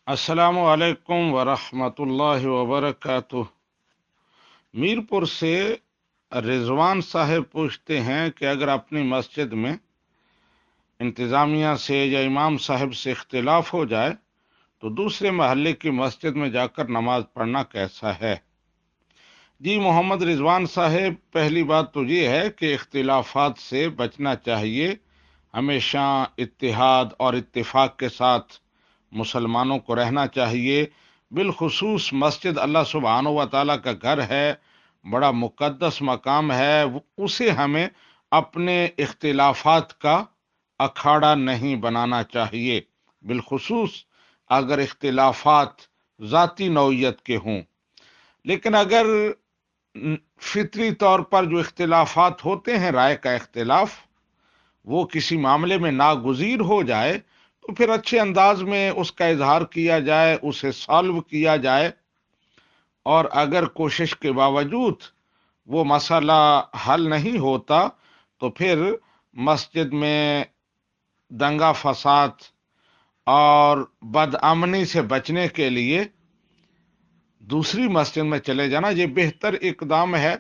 السلام علیکم ورحمۃ اللہ وبرکاتہ۔ میرپور سے رضوان صاحب پوچھتے ہیں کہ اگر اپنی مسجد میں انتظامیہ سے یا امام صاحب سے اختلاف ہو جائے تو دوسرے محلے کی مسجد میں جا کر نماز پڑھنا کیسا ہے؟ جی محمد رضوان صاحب، پہلی بات تو یہ ہے کہ اختلافات سے بچنا چاہیے۔ ہمیشہ اتحاد اور اتفاق کے ساتھ مسلمانوں کو رہنا چاہیے۔ بالخصوص مسجد اللہ سبحانہ و تعالیٰ کا گھر ہے، بڑا مقدس مقام ہے، اسے ہمیں اپنے اختلافات کا اکھاڑا نہیں بنانا چاہیے، بالخصوص اگر اختلافات ذاتی نوعیت کے ہوں۔ لیکن اگر فطری طور پر جو اختلافات ہوتے ہیں، رائے کا اختلاف، وہ کسی معاملے میں ناگزیر ہو جائے تو پھر اچھے انداز میں اس کا اظہار کیا جائے، اسے سالو کیا جائے، اور اگر کوشش کے باوجود وہ مسئلہ حل نہیں ہوتا تو پھر مسجد میں دنگا فساد اور بدامنی سے بچنے کے لیے دوسری مسجد میں چلے جانا یہ بہتر اقدام ہے،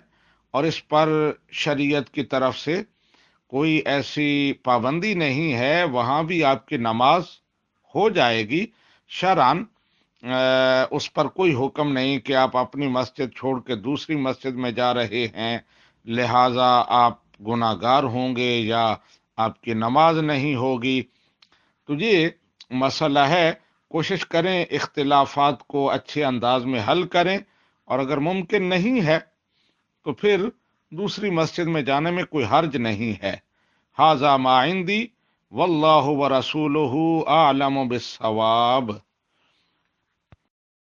اور اس پر شریعت کی طرف سے کوئی ایسی پابندی نہیں ہے، وہاں بھی آپ کی نماز ہو جائے گی شرعاً۔ اس پر کوئی حکم نہیں کہ آپ اپنی مسجد چھوڑ کے دوسری مسجد میں جا رہے ہیں، لہذا آپ گناہ گار ہوں گے یا آپ کی نماز نہیں ہوگی۔ تو یہ مسئلہ ہے، کوشش کریں اختلافات کو اچھے انداز میں حل کریں، اور اگر ممکن نہیں ہے تو پھر دوسری مسجد میں جانے میں کوئی حرج نہیں ہے۔ ھذا ما عندی واللہ ورسولہ اعلم بالصواب۔